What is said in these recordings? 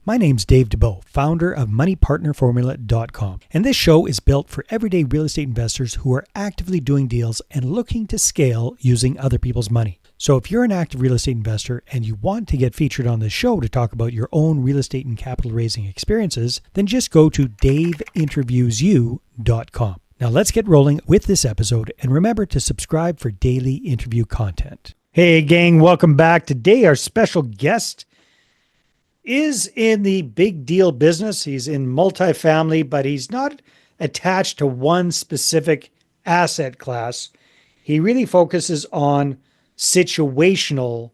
My name's Dave DeBow, founder of MoneyPartnerFormula.com, and this show is built for everyday real estate investors who are actively doing deals and looking to scale using other people's money. So if you're an active real estate investor and you want to get featured on this show to talk about your own real estate and capital raising experiences, then just go to daveinterviewsyou.com. Now let's get rolling with this episode, and remember to subscribe for daily interview content. Hey gang, welcome back. Today our special guest is in the big deal business. He's in multifamily, but he's not attached to one specific asset class. He really focuses on situational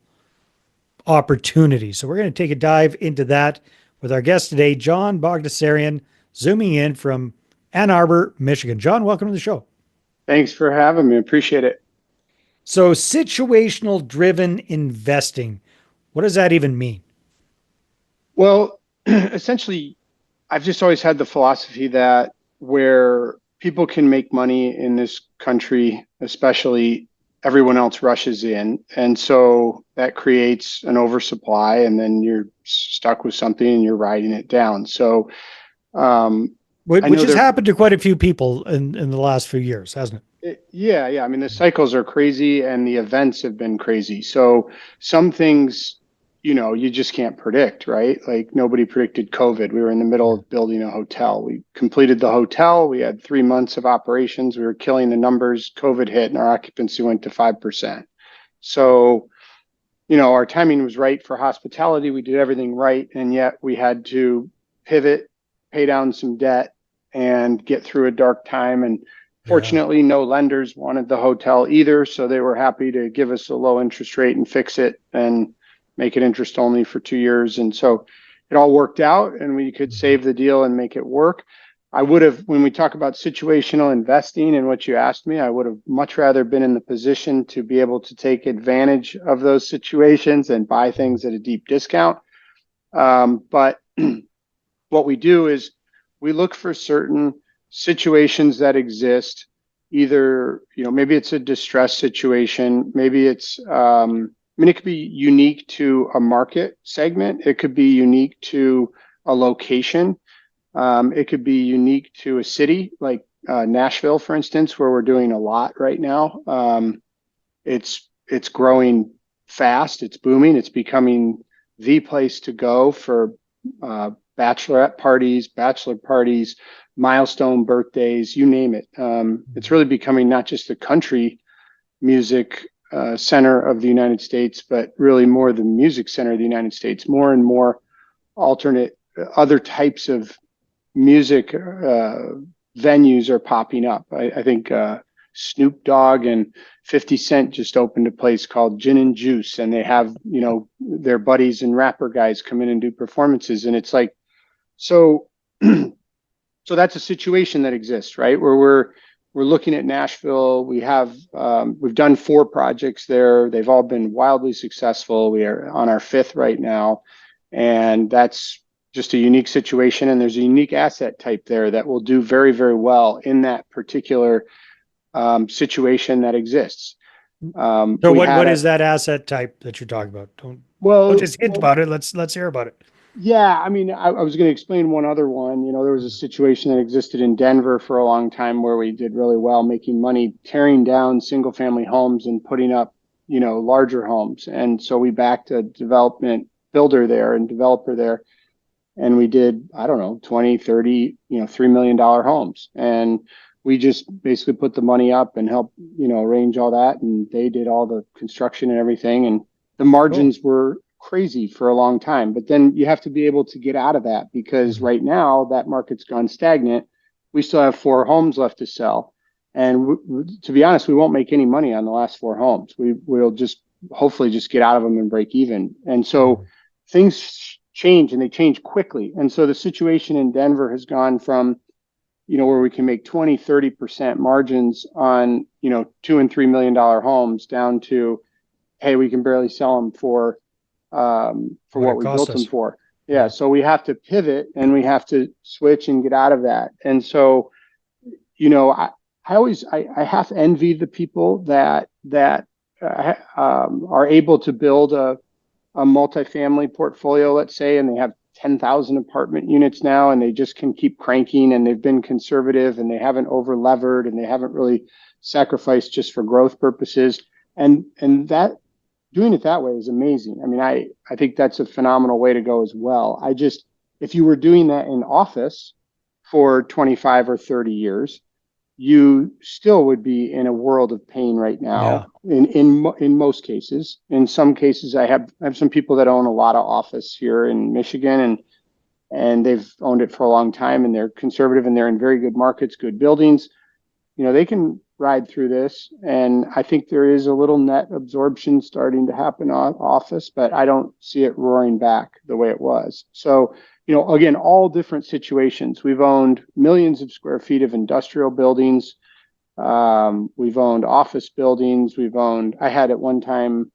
opportunities. So we're going to take a dive into that with our guest today, John Bogdasarian, zooming in from Ann Arbor, Michigan. John, welcome to the show. Thanks for having me. Appreciate it. So situational driven investing, what does that even mean? Well, essentially, I've just always had the philosophy that where people can make money in this country, especially, everyone else rushes in. And so that creates an oversupply, and then you're stuck with something and you're riding it down. So, which has happened to quite a few people in the last few years, hasn't it? Yeah. I mean, the cycles are crazy and the events have been crazy. So some things, you just can't predict, right? Like nobody predicted COVID. We were in the middle of building a hotel. We completed the hotel. We had 3 months of operations. We were killing the numbers. COVID hit and our occupancy went to 5%. So, our timing was right for hospitality. We did everything right. And yet we had to pivot, pay down some debt, and get through a dark time. And fortunately, no lenders wanted the hotel either. So they were happy to give us a low interest rate and fix it and make it interest only for 2 years. And so it all worked out and we could save the deal and make it work. I would have, when we talk about situational investing and what you asked me, I would have much rather been in the position to be able to take advantage of those situations and buy things at a deep discount. But what we do is we look for certain situations that exist, either, maybe it's a distress situation, maybe it's, it could be unique to a market segment. It could be unique to a location. It could be unique to a city like Nashville, for instance, where we're doing a lot right now. It's growing fast. It's booming. It's becoming the place to go for bachelorette parties, bachelor parties, milestone birthdays, you name it. It's really becoming not just the country music center of the United States, but really more the music center of the United States. More and more alternate, other types of music venues are popping up. I think Snoop Dogg and 50 Cent just opened a place called Gin and Juice, and they have, their buddies and rapper guys come in and do performances. And it's like, so that's a situation that exists, right? Where we're looking at Nashville. We've done 4 projects there. They've all been wildly successful. We are on our 5th right now. And that's just a unique situation. And there's a unique asset type there that will do very, very well in that particular situation that exists. So what is that asset type that you're talking about? Don't just hint about it. Let's hear about it. Yeah, I mean, I was going to explain one other one. There was a situation that existed in Denver for a long time where we did really well, making money, tearing down single family homes and putting up, larger homes. And so we backed a development builder there and developer there. And we did, I don't know, 20, 30, $3 million homes. And we just basically put the money up and helped, arrange all that. And they did all the construction and everything. And the margins were crazy for a long time, but then you have to be able to get out of that, because right now that market's gone stagnant. We still have 4 homes left to sell, and to be honest, we won't make any money on the last 4 homes. We'll just hopefully just get out of them and break even. And so things change, and they change quickly. And so the situation in Denver has gone from, where we can make 20-30% margins on $2 and $3 million homes down to, hey, we can barely sell them for what we built them for. Yeah. So we have to pivot and we have to switch and get out of that. And so, I half envy the people that are able to build a multifamily portfolio, let's say, and they have 10,000 apartment units now, and they just can keep cranking, and they've been conservative, and they haven't over levered, and they haven't really sacrificed just for growth purposes. And that doing it that way is amazing. I mean, I think that's a phenomenal way to go as well. If you were doing that in office for 25 or 30 years, you still would be in a world of pain right Yeah. now. In most cases, in some cases, I have some people that own a lot of office here in Michigan, and they've owned it for a long time, and they're conservative, and they're in very good markets, good buildings. They can ride through this. And I think there is a little net absorption starting to happen on office, but I don't see it roaring back the way it was. So, again, all different situations. We've owned millions of square feet of industrial buildings. We've owned office buildings. I had at one time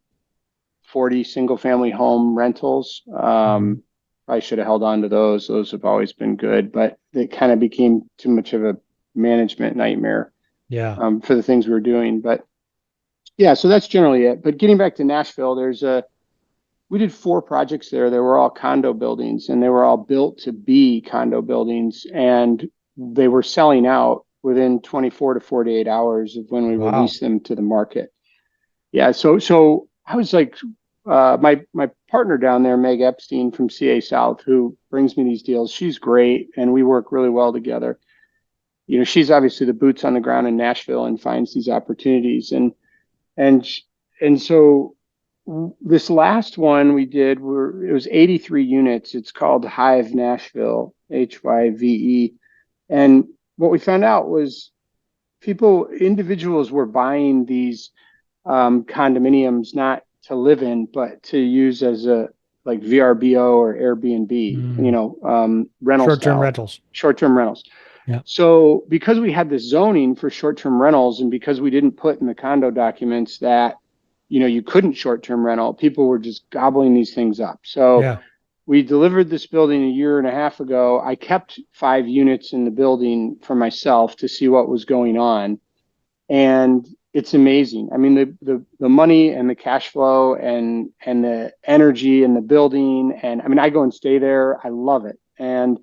40 single family home rentals. I should have held on to those. Those have always been good, but it kind of became too much of a management nightmare. Yeah. For the things we were doing. But yeah, so that's generally it. But getting back to Nashville, we did 4 projects there. They were all condo buildings, and they were all built to be condo buildings, and they were selling out within 24 to 48 hours of when we released them to the market. Yeah, so I was like, my partner down there, Meg Epstein from CA South, who brings me these deals, she's great, and we work really well together. She's obviously the boots on the ground in Nashville and finds these opportunities. And so this last one we did, it was 83 units. It's called Hive Nashville, HYVE. And what we found out was individuals were buying these condominiums not to live in, but to use as like VRBO or Airbnb, rental short-term rentals. Yeah. So because we had this zoning for short-term rentals, and because we didn't put in the condo documents that, you couldn't short-term rental, people were just gobbling these things up. So we delivered this building a year and a half ago. I kept 5 units in the building for myself to see what was going on. And it's amazing. I mean, the money and the cash flow and the energy in the building. And I mean, I go and stay there. I love it. And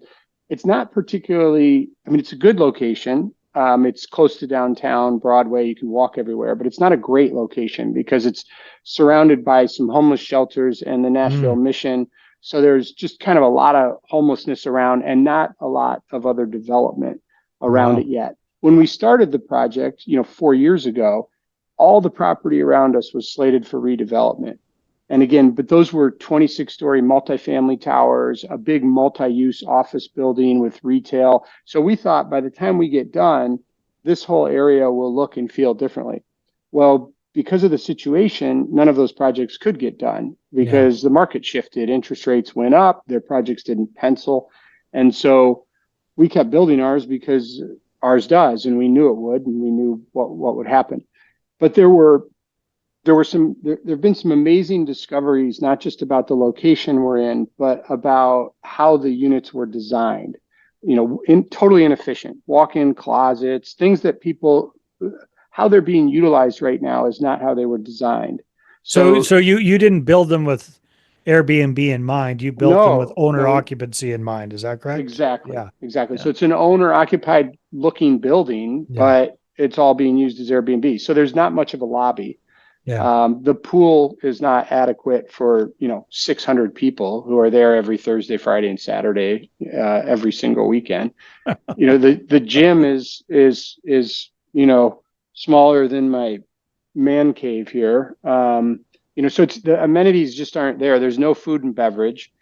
it's not particularly, it's a good location. It's close to downtown Broadway. You can walk everywhere, but it's not a great location because it's surrounded by some homeless shelters and the Nashville Mission. So there's just kind of a lot of homelessness around and not a lot of other development around it yet. When we started the project, 4 years ago, all the property around us was slated for redevelopment. And again, but those were 26-story multifamily towers, a big multi-use office building with retail. So we thought by the time we get done, this whole area will look and feel differently. Well, because of the situation, none of those projects could get done because the market shifted. Interest rates went up. Their projects didn't pencil. And so we kept building ours because ours does, and we knew it would, and we knew what would happen. But there have been some amazing discoveries, not just about the location we're in, but about how the units were designed. Totally inefficient, walk-in closets, things that how they're being utilized right now is not how they were designed. So you didn't build them with Airbnb in mind. You built them with owner occupancy in mind. Is that correct? Exactly. Yeah. Exactly. Yeah. So it's an owner-occupied looking building, but it's all being used as Airbnb. So there's not much of a lobby. Yeah. The pool is not adequate for 600 people who are there every Thursday, Friday, and Saturday, every single weekend. The gym is smaller than my man cave here. So it's the amenities just aren't there. There's no food and beverage.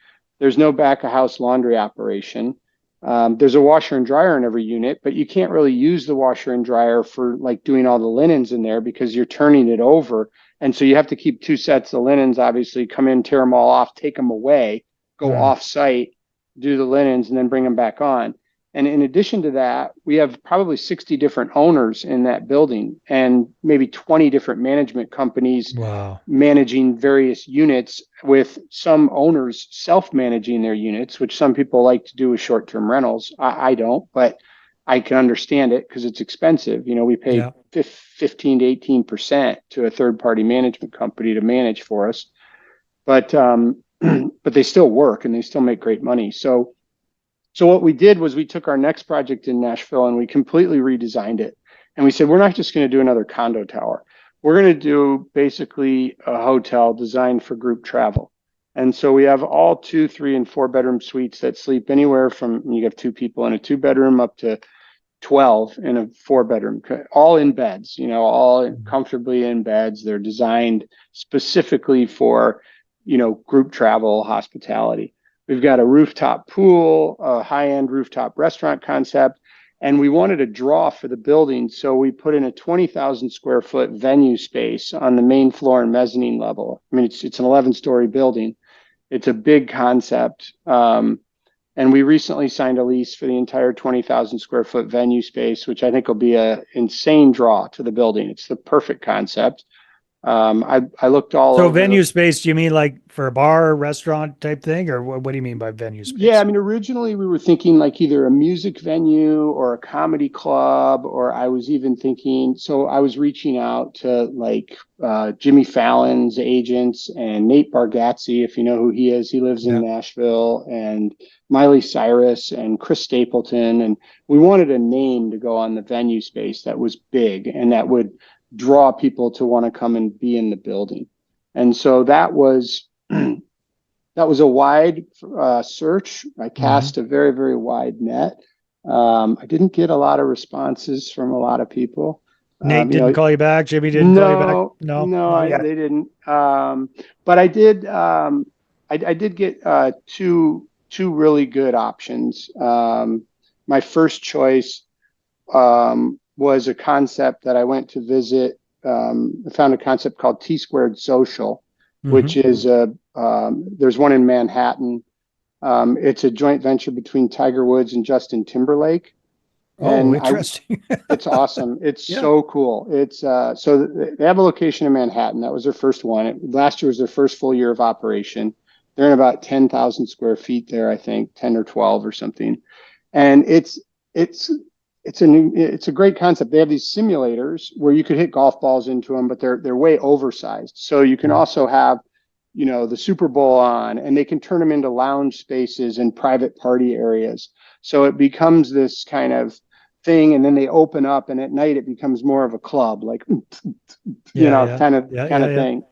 There's no back of house laundry operation. There's a washer and dryer in every unit, but you can't really use the washer and dryer for like doing all the linens in there because you're turning it over. And so you have to keep 2 sets of linens, obviously, come in, tear them all off, take them away, go off site, do the linens, and then bring them back on. And in addition to that, we have probably 60 different owners in that building and maybe 20 different management companies managing various units, with some owners self-managing their units, which some people like to do with short-term rentals. I don't, but I can understand it because it's expensive. We pay 15 to 18% to a third-party management company to manage for us. But but they still work and they still make great money. So what we did was we took our next project in Nashville and we completely redesigned it. And we said, we're not just going to do another condo tower. We're going to do basically a hotel designed for group travel. And so we have all 2, 3, and 4 bedroom suites that sleep anywhere from, you have 2 people in a 2 bedroom up to 12 in a 4 bedroom, all in beds, all comfortably in beds. They're designed specifically for, group travel, hospitality. We've got a rooftop pool, a high-end rooftop restaurant concept, and we wanted a draw for the building. So we put in a 20,000 square foot venue space on the main floor and mezzanine level. I mean, it's an 11-story building. It's a big concept. And we recently signed a lease for the entire 20,000 square foot venue space, which I think will be an insane draw to the building. It's the perfect concept. I looked all So over. venue space, do you mean like for a bar, restaurant type thing, or what do you mean by venue space? Yeah, I mean, originally we were thinking like either a music venue or a comedy club, or I was even thinking, so I was reaching out to like Jimmy Fallon's agents and Nate Bargatze, if you know who he is. He lives in Nashville, and Miley Cyrus and Chris Stapleton. And we wanted a name to go on the venue space that was big and that would draw people to want to come and be in the building. And so that was a wide search. I cast a very, very wide net. I didn't get a lot of responses from a lot of people. Nate didn't call you back. Jimmy didn't call you back. No, they didn't. But I did. I did get two really good options. My first choice was a concept that I went to visit. I found a concept called T Squared Social, which is there's one in Manhattan. It's a joint venture between Tiger Woods and Justin Timberlake. And interesting. It's awesome. It's so cool. It's so they have a location in Manhattan. That was their first one. Last year was their first full year of operation. They're in about 10,000 square feet there, I think, 10 or 12 or something. And it's a great concept. They have these simulators where you could hit golf balls into them, but they're way oversized. So you can also have, the Super Bowl on, and they can turn them into lounge spaces and private party areas. So it becomes this kind of thing, and then they open up, and at night it becomes more of a club, like kind of thing.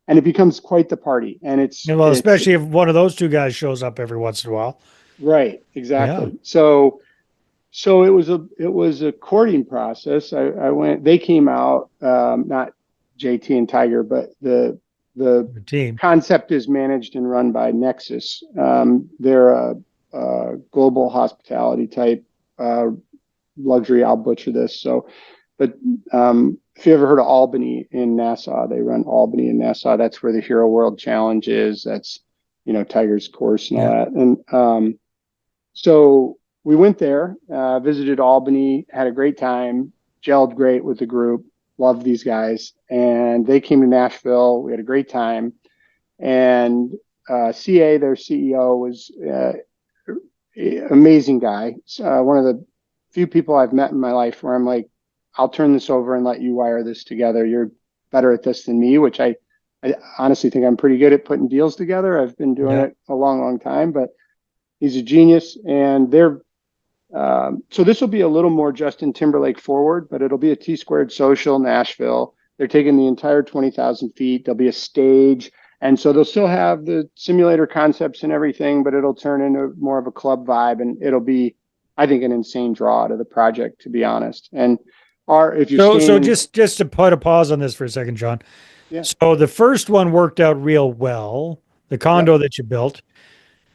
And it becomes quite the party. And especially if one of those two guys shows up every once in a while. Right, exactly. Yeah. So it was a courting process. They came out, not JT and Tiger, but the team concept is managed and run by Nexus. They're a global hospitality type luxury. I'll butcher this. But if you ever heard of Albany in Nassau, they run Albany in Nassau. That's where the Hero World Challenge is. That's, Tiger's course and all that. And so we went there, visited Albany, had a great time, gelled great with the group, loved these guys. And they came to Nashville. We had a great time. And CA, their CEO, was amazing guy. One of the few people I've met in my life where I'm like, I'll turn this over and let you wire this together. You're better at this than me, which I honestly think I'm pretty good at putting deals together. I've been doing it a long, long time, but he's a genius. And so this will be a little more Justin Timberlake forward, but it'll be a T Squared Social Nashville. They're taking the entire 20,000 feet. There'll be a stage. And so they'll still have the simulator concepts and everything, but it'll turn into more of a club vibe. And it'll be, I think, an insane draw to the project, to be honest. And just to put a pause on this for a second, John. Yeah. So the first one worked out real well. The condo that you built,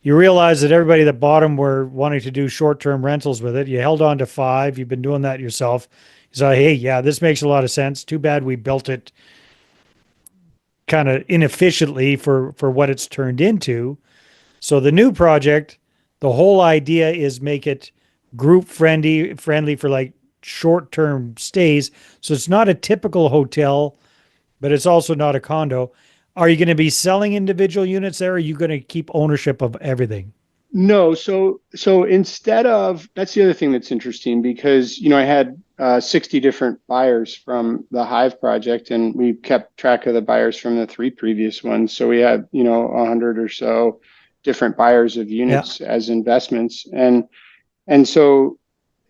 you realized that everybody that bought them were wanting to do short-term rentals with it. You held on to 5. You've been doing that yourself. You said, hey, this makes a lot of sense. Too bad we built it kind of inefficiently for what it's turned into. So the new project, the whole idea is make it group friendly for like short-term stays. So it's not a typical hotel, but it's also not a condo. Are you going to be selling individual units there? Or are you going to keep ownership of everything? No, so instead of that's the other thing that's interesting because I had 60 different buyers from the Hive project, and we kept track of the buyers from the three previous ones. So we had 100 or so different buyers of Yeah. units as investments, and so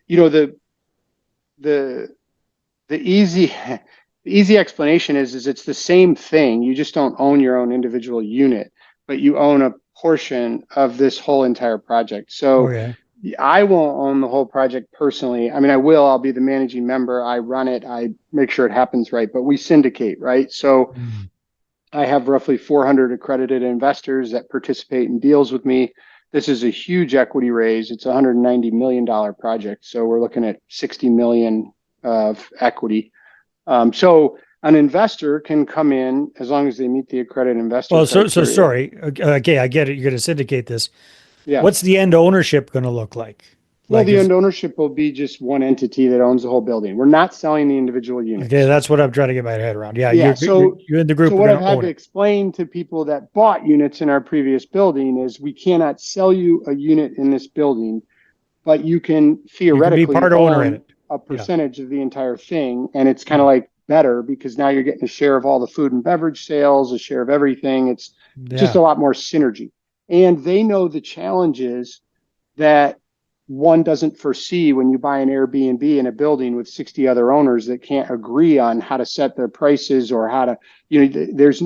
you know the the easy the easy explanation is it's the same thing. You just don't own your own individual unit, but you own a portion of this whole entire project. So Okay. I won't own the whole project personally. I mean, I will. I'll be the managing member. I run it. I make sure it happens right, but we syndicate, right? So Mm. I have roughly 400 accredited investors that participate in deals with me. This is a huge equity raise. It's a $190 million project. So we're looking at 60 million of equity. So an investor can come in as long as they meet the accredited investor Well, so criteria. sorry. Okay, I get it. You're going to syndicate this. Yeah. What's the end ownership going to look like? Well, Like, the is end ownership will be just one entity that owns the whole building. We're not selling the individual okay? units. That's what I'm trying to get my head around. Yeah, Yeah. you and the So group are what going I've to had own to it. explain to people that bought units in our previous building is we cannot sell you a unit in this building, but you can You can be theoretically part owner in own it. a Yeah, percentage of the entire thing. And it's kind of yeah, like better because now you're getting a share of all the food and beverage sales, a share of everything. It's just yeah, a lot more synergy. And they know the challenges that one doesn't foresee when you buy an Airbnb in a building with 60 other owners that can't agree on how to set their prices or how to, there's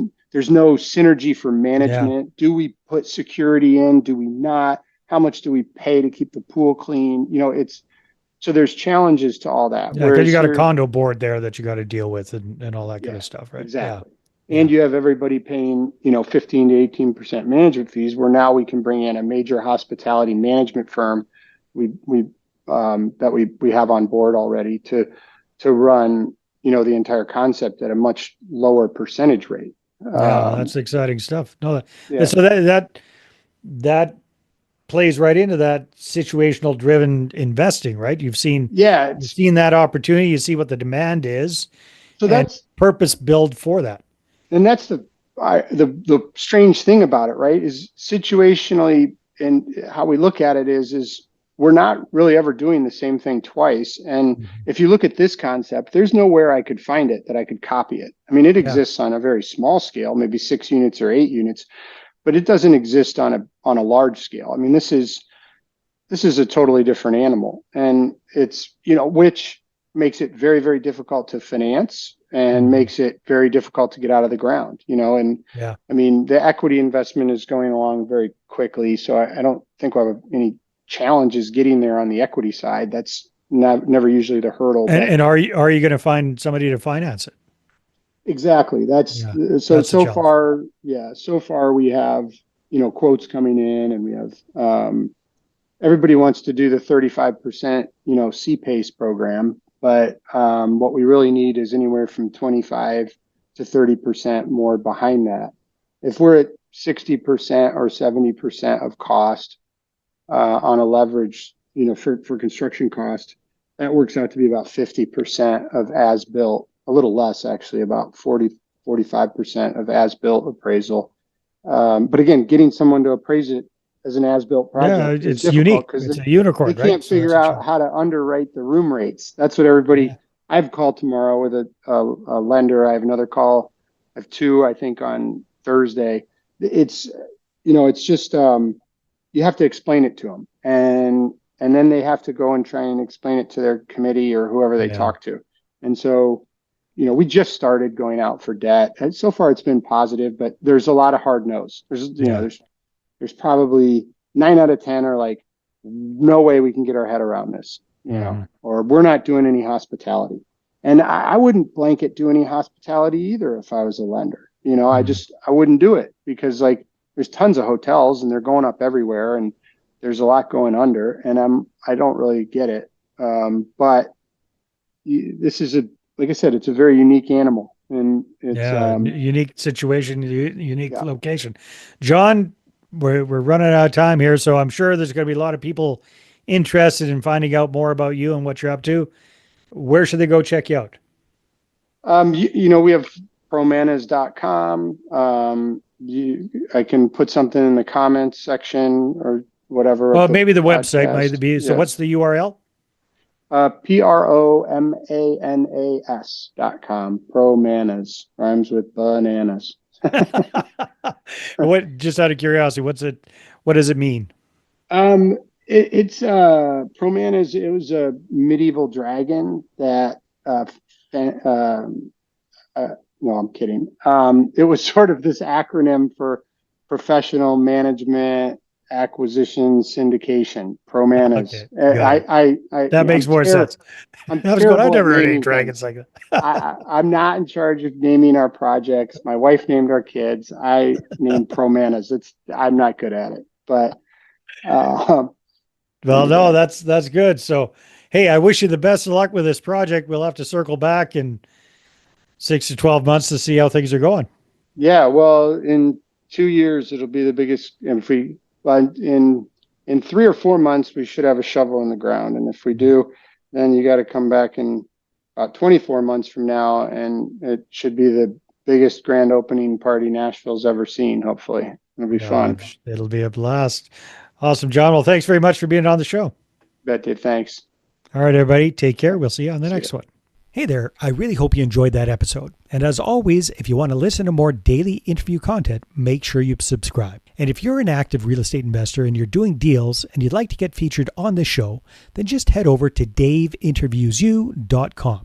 no synergy for yeah, management. Do we put security in? Do we not? How much do we pay to keep the pool clean? It's so there's challenges to all that. yeah. Because you Whereas got a here, condo board there that you got to deal with and all that kind yeah, of stuff, right? Yeah, exactly. And yeah. you have everybody paying, 15 to 18% management fees, where now we can bring in a major hospitality management firm we that we have on board already to run, the entire concept at a much lower percentage rate. Yeah, well, Um, that's exciting stuff. No, yeah. so that plays right into that situational driven investing, right? Yeah, You've seen that opportunity, you see what the demand is, so and that's purpose build for that. and that's the strange thing about it, right? Is situationally and how we look at it is we're not really ever doing the same thing twice. And Mhm. if you look at this concept, there's nowhere I could find it that I could copy it. I mean, it Yeah, exists on a very small scale, maybe 6 units or 8 units, but it doesn't exist on a large scale. I mean, this is a totally different animal, and it's which makes it very, very difficult to finance and mhm. makes it very difficult to get out of the ground. And Yeah. I mean, the equity investment is going along very quickly, so I don't think we'll have any challenges getting there on the equity side. That's never usually the hurdle, And but are you going to find somebody to finance it? exactly. That's Yeah, so that's the so challenge. far. Yeah, so far we have quotes coming in, and we have everybody wants to do the 35%, CPACE program, but what we really need is anywhere from 25 to 30% more behind that. If we're at 60% or 70% of cost on a leverage, for construction cost, that works out to be about 50% of as built, a little less actually, about 45% of as built appraisal. But again, getting someone to appraise it as an as-built Yeah, project is it's difficult unique. because It's a they unicorn, right? can't So that's figure a out challenge. how to underwrite the room rates. That's what Yeah. everybody. I have a call tomorrow with a lender. I have another call. I have two, I think, on Thursday. It's just you have to explain it to them, and then they have to go and try and explain it to their committee or whoever they Yeah. talk to. And so, we just started going out for debt, and so far it's been positive, but there's a lot of hard no's. There's you know Yeah. there's probably 9 out of 10 are like, no way we can get our head around this, Hmm. or we're not doing any hospitality. And I wouldn't blanket do any hospitality either if I was a lender. Hmm. I wouldn't do it because like there's tons of hotels and they're going up everywhere and there's a lot going under and I don't really get it. But this is like I said, it's a very unique animal and it's Yeah. Unique situation, unique yeah. location. John, we're running out of time here, so I'm sure there's going to be a lot of people interested in finding out more about you and what you're up to. Where should they go check you out? We have promanas.com. I can put something in the comments section or whatever. Well, Of the maybe the website podcast. might be. So Yeah. what's the URL? PROMANAS.com. Promanas rhymes with bananas. What, just out of curiosity, what does it mean? It's Promanas. It was a medieval dragon that no, I'm kidding. It was sort of this acronym for professional management, acquisition, syndication. Promanas. Okay, got it. That makes more sense. I'm I was going, I've terrible at never heard any naming dragons things. like that. I'm not in charge of naming our projects. My wife named our kids. I named Promanas. I'm not good at it, but Well, no, anyway. that's good. So, hey, I wish you the best of luck with this project. We'll have to circle back in 6 to 12 months to see how things are going. Yeah, well, in 2 years it'll be the biggest. And if we, well, in 3 or 4 months we should have a shovel in the ground, and if we do, then you got to come back in about 24 months from now, and it should be the biggest grand opening party Nashville's ever seen. Hopefully, it'll be fun. It'll be a blast. Awesome, John. Well, thanks very much for being on the show. Bet, Dave. Thanks. All right, everybody, take care. We'll see you on the See next ya. one. Hey there. I really hope you enjoyed that episode. And as always, if you want to listen to more daily interview content, make sure you subscribe. And if you're an active real estate investor and you're doing deals and you'd like to get featured on this show, then just head over to daveinterviewsyou.com.